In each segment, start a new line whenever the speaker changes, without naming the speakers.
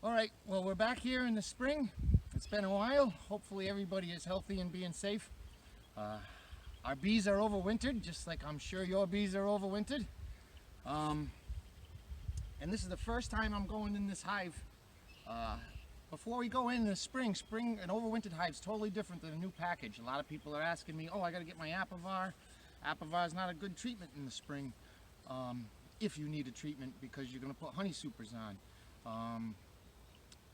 All right, well, we're back here in the spring. It's been a while. Hopefully everybody is healthy and being safe. Our bees are overwintered, just like I'm sure your bees are overwintered. And this is the first time I'm going in this hive. Before we go in the spring, an overwintered hive is totally different than a new package. A lot of people are asking me, oh, I gotta get my apivar. Apivar is not a good treatment in the spring if you need a treatment because you're gonna put honey supers on.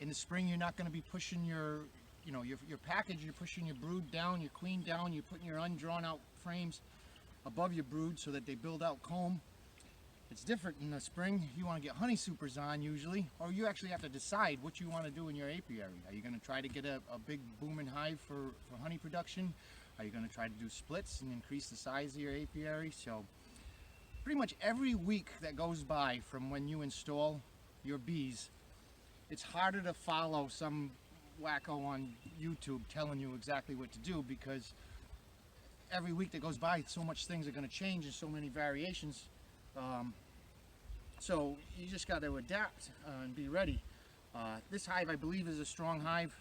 In the spring, you're not going to be pushing your package. You're pushing your brood down, your queen down. You're putting your undrawn out frames above your brood so that they build out comb. It's different in the spring. You want to get honey supers on usually, or you actually have to decide what you want to do in your apiary. Are you going to try to get a big booming hive for honey production? Are you going to try to do splits and increase the size of your apiary? So pretty much every week that goes by from when you install your bees, it's harder to follow some wacko on YouTube telling you exactly what to do, because every week that goes by, so much things are going to change and so many variations. So you just got to adapt and be ready. This hive, I believe, is a strong hive.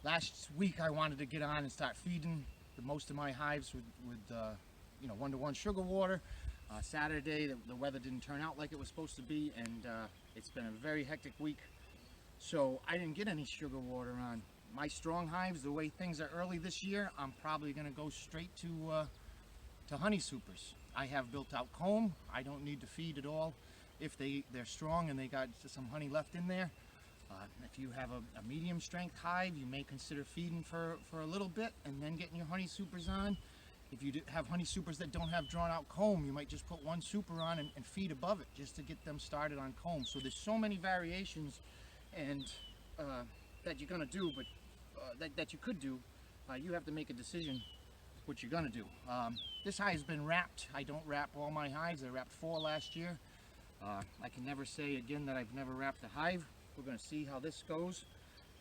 Last week I wanted to get on and start feeding most of my hives with 1-to-1 sugar water. Saturday, the weather didn't turn out like it was supposed to be, and it's been a very hectic week, so I didn't get any sugar water on. My strong hives, the way things are early this year, I'm probably going to go straight to honey supers. I have built out comb. I don't need to feed at all if they're strong and they got some honey left in there. If you have a medium strength hive, you may consider feeding for a little bit and then getting your honey supers on. If you have honey supers that don't have drawn out comb, you might just put one super on and feed above it just to get them started on comb. So there's so many variations and that you're gonna do, but that you could do. You have to make a decision what you're gonna do. This hive's been wrapped. I don't wrap all my hives. I wrapped 4 last year. I can never say again that I've never wrapped a hive. We're gonna see how this goes.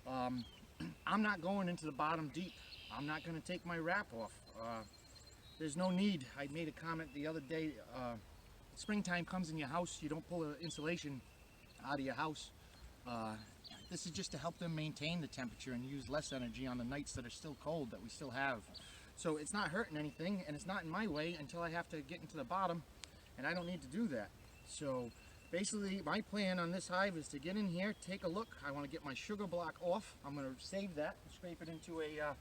I'm not going into the bottom deep. I'm not gonna take my wrap off. There's no need. I made a comment the other day. Springtime comes in your house, you don't pull the insulation out of your house. This is just to help them maintain the temperature and use less energy on the nights that are still cold that we still have. So it's not hurting anything, and it's not in my way until I have to get into the bottom, and I don't need to do that. So basically my plan on this hive is to get in here, take a look. I want to get my sugar block off. I'm going to save that, scrape it into a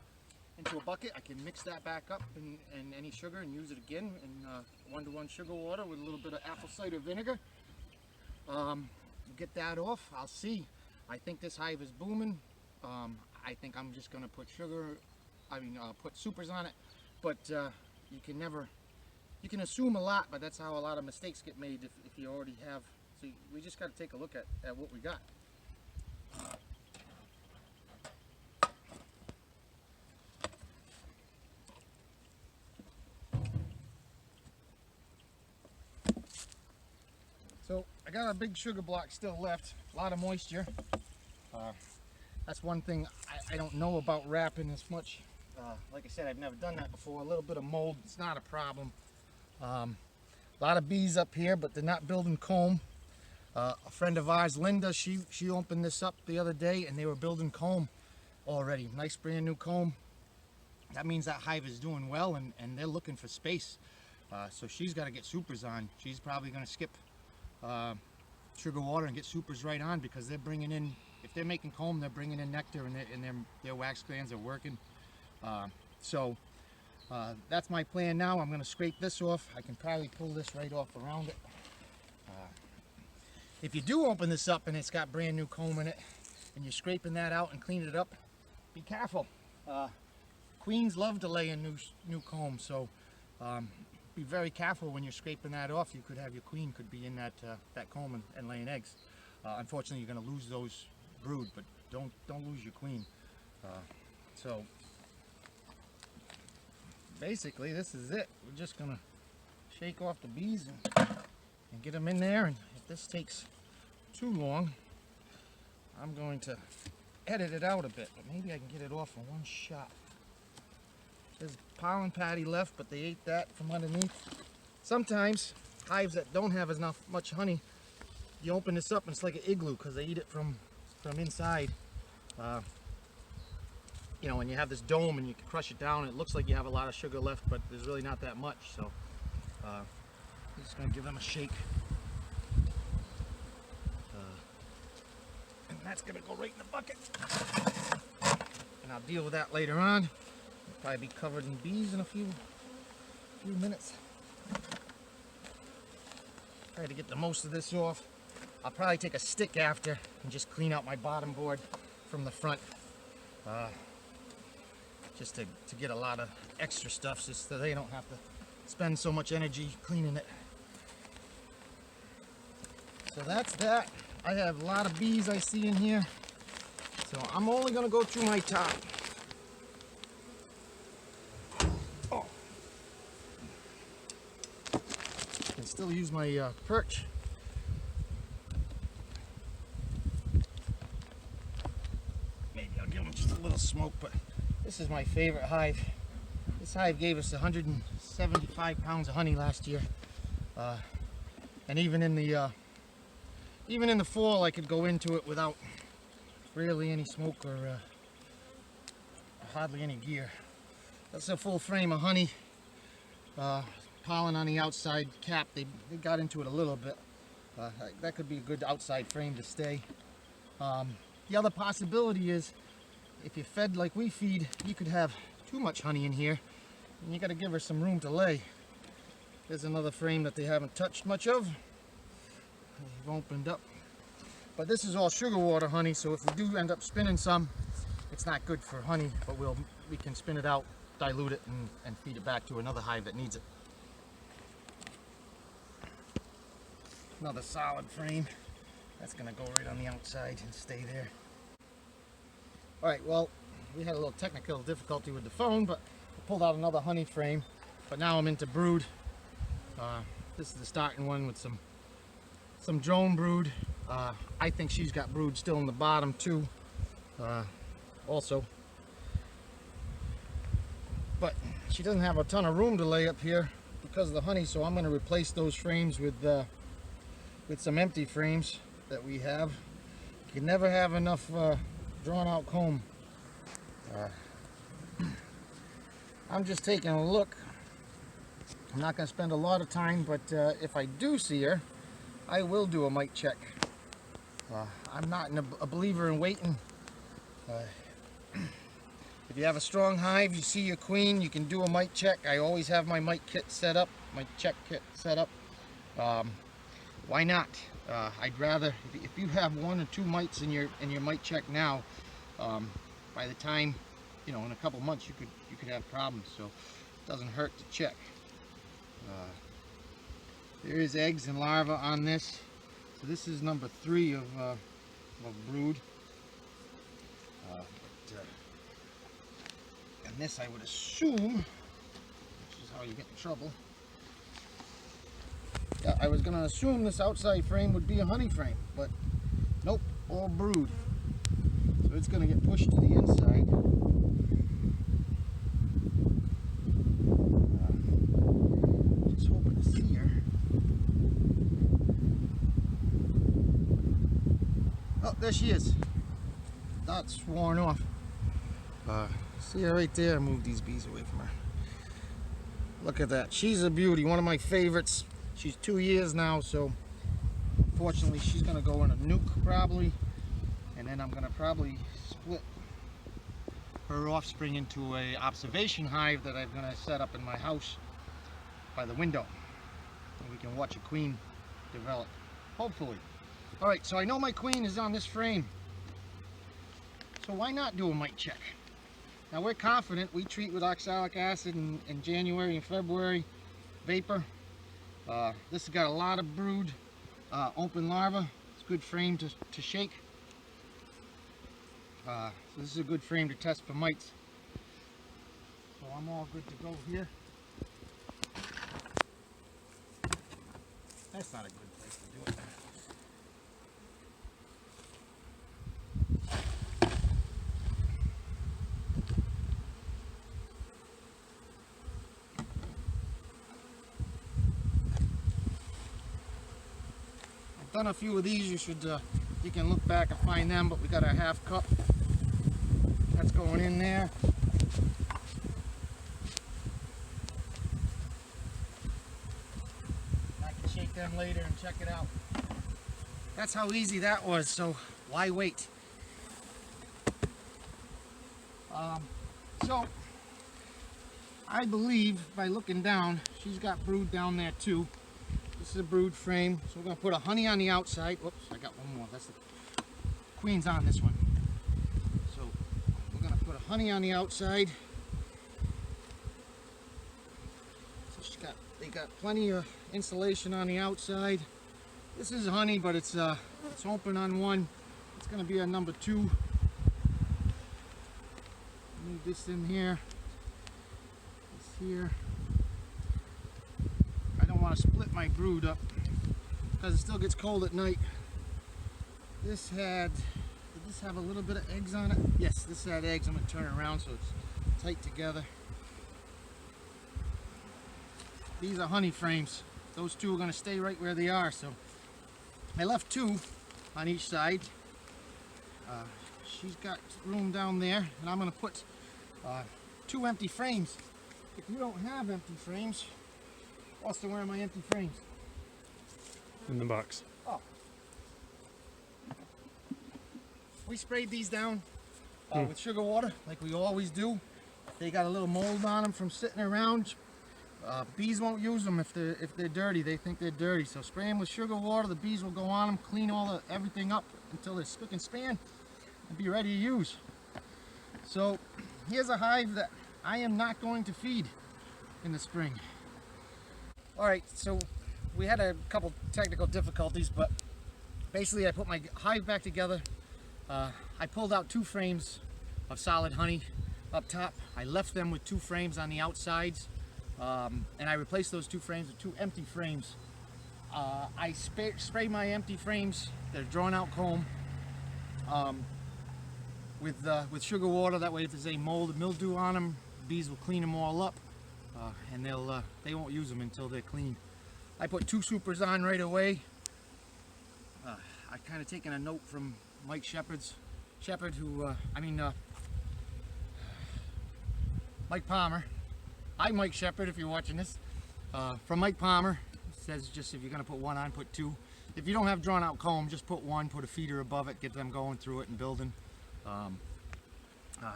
bucket. I can mix that back up in any sugar and use it again in 1-to-1 sugar water with a little bit of apple cider vinegar. Get that off. I'll see. I think this hive is booming. I think I'm just going to put put supers on it, but you can assume a lot, but that's how a lot of mistakes get made if you already have. So we just got to take a look at what we got. So I got a big sugar block still left, a lot of moisture. That's one thing I don't know about wrapping as much. Like I said, I've never done that before. A little bit of mold, it's not a problem. A lot of bees up here, but they're not building comb. A friend of ours, Linda, she opened this up the other day and they were building comb already. Nice brand new comb. That means that hive is doing well and they're looking for space. So she's got to get supers on. She's probably going to skip sugar water and get supers right on, because they're bringing in, if they're making comb, they're bringing in nectar, and their wax glands are working. So that's my plan now. I'm going to scrape this off. I can probably pull this right off around it. If you do open this up and it's got brand new comb in it and you're scraping that out and cleaning it up, be careful. Queens love to lay in new comb, so be very careful when you're scraping that off. You could have your queen could be in that comb and laying eggs. Unfortunately, you're going to lose those brood, but don't lose your queen. So basically, this is it. We're just going to shake off the bees and get them in there. And if this takes too long, I'm going to edit it out a bit, but maybe I can get it off in one shot. There's pollen patty left, but they ate that from underneath. Sometimes hives that don't have much honey you open this up and it's like an igloo because they eat it from inside. You know, when you have this dome and you can crush it down, it looks like you have a lot of sugar left, but there's really not that much. So I'm just going to give them a shake. And that's going to go right in the bucket. And I'll deal with that later on. It'll probably be covered in bees in a few minutes. Try to get the most of this off. I'll probably take a stick after and just clean out my bottom board from the front. Just to get a lot of extra stuff just so they don't have to spend so much energy cleaning it. So that's that. I have a lot of bees I see in here. So I'm only going to go through my top. Oh. I can still use my perch. Maybe I'll give them just a little smoke, but this is my favorite hive. This hive gave us 175 pounds of honey last year. And even in the fall I could go into it without really any smoke or hardly any gear. That's a full frame of honey. Pollen on the outside cap, they got into it a little bit. That could be a good outside frame to stay. The other possibility is if you fed like we feed, you could have too much honey in here and you got to give her some room to lay. There's another frame that they haven't touched much of. They've opened up. But this is all sugar water honey, so if we do end up spinning some, it's not good for honey, but we can spin it out, dilute it, and feed it back to another hive that needs it. Another solid frame. That's going to go right on the outside and stay there. Alright, well, we had a little technical difficulty with the phone, but I pulled out another honey frame. But now I'm into brood. This is the starting one with some drone brood. I think she's got brood still in the bottom too, also. But she doesn't have a ton of room to lay up here because of the honey, so I'm going to replace those frames with some empty frames that we have. You can never have enough drawn out comb. I'm just taking a look. I'm not going to spend a lot of time, but if I do see her, I will do a mite check. I'm not a believer in waiting. If you have a strong hive, you see your queen, you can do a mite check. I always have my mite kit set up, my check kit set up. Why not? I'd rather, if you have 1 or 2 mites in your mite check now, by the time, you know, in a couple months you could have problems. So it doesn't hurt to check. There is eggs and larvae on this. So this is number 3 of brood. And this I would assume, which is how you get in trouble. Yeah, I was going to assume this outside frame would be a honey frame, but nope, all brood. So it's going to get pushed to the inside. Just hoping to see her. Oh, there she is. That's worn off. See her right there? Move these bees away from her. Look at that. She's a beauty. One of my favorites. She's 2 years now, so unfortunately she's going to go in a nuke probably. And then I'm going to probably split her offspring into a observation hive that I'm going to set up in my house by the window. And we can watch a queen develop, hopefully. Alright, so I know my queen is on this frame. So why not do a mite check? Now we're confident. We treat with oxalic acid in January and February, vapor. This has got a lot of brood, open larvae. It's a good frame to shake. So this is a good frame to test for mites. So I'm all good to go here. That's not a good place to do it. done a few of these. You can look back and find them, but we got our half cup. That's going in there. I can shake them later and check it out. That's how easy that was, so why wait? So I believe by looking down, she's got brood down there too. This is a brood frame, so we're going to put a honey on the outside. Whoops, I got one more. That's the queen's on this one. So we're going to put a honey on the outside. So they got plenty of insulation on the outside. This is honey, but it's open on one. It's going to be a number 2. Move this in here. This here. I don't want to split my brood up because it still gets cold at night. Did this have a little bit of eggs on it? Yes, this had eggs. I'm going to turn it around so it's tight together. These are honey frames. Those 2 are going to stay right where they are. So I left 2 on each side. She's got room down there, and I'm going to put 2 empty frames. If you don't have empty frames, also, where are my empty frames?
In the box.
Oh. We sprayed these down with sugar water, like we always do. They got a little mold on them from sitting around. Bees won't use them if they're dirty. They think they're dirty. So spray them with sugar water. The bees will go on them, clean everything up until they're spick and span, and be ready to use. So here's a hive that I am not going to feed in the spring. Alright, so we had a couple technical difficulties, but basically I put my hive back together. I pulled out 2 frames of solid honey up top. I left them with 2 frames on the outsides, and I replaced those 2 frames with 2 empty frames. I spray my empty frames, they're drawn out comb, with sugar water. That way if there's any mold or mildew on them, bees will clean them all up. And they won't use them until they're clean. I put 2 supers on right away. I kind of taken a note from Mike Shepard, Mike Palmer. Hi Mike Shepard, if you're watching this. From Mike Palmer, says just if you're going to put 1 on, put 2. If you don't have drawn out comb, just put 1, put a feeder above it, get them going through it and building.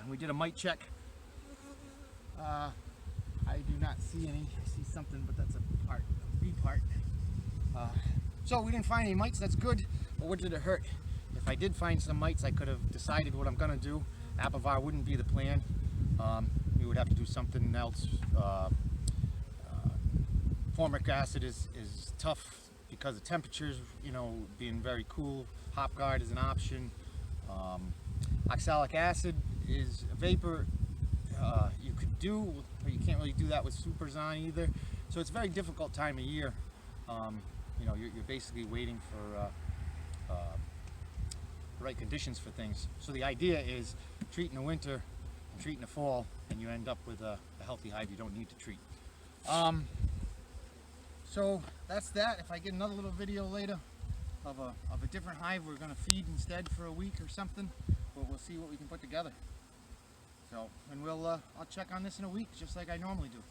We did a mite check. I do not see any. I see something, but that's a bee part. So we didn't find any mites. That's good. But what did it hurt? If I did find some mites, I could have decided what I'm going to do. Apivar wouldn't be the plan. We would have to do something else. Formic acid is tough because of temperatures, being very cool. Hop guard is an option. Oxalic acid is a vapor. You could do, but you can't really do that with supers on either. So it's a very difficult time of year. You're basically waiting for the right conditions for things. So the idea is treat in the winter and treat in the fall, and you end up with a healthy hive you don't need to treat. So that's that. If I get another little video later of a different hive we're going to feed instead for a week or something, we'll see what we can put together. So, and I'll check on this in a week, just like I normally do.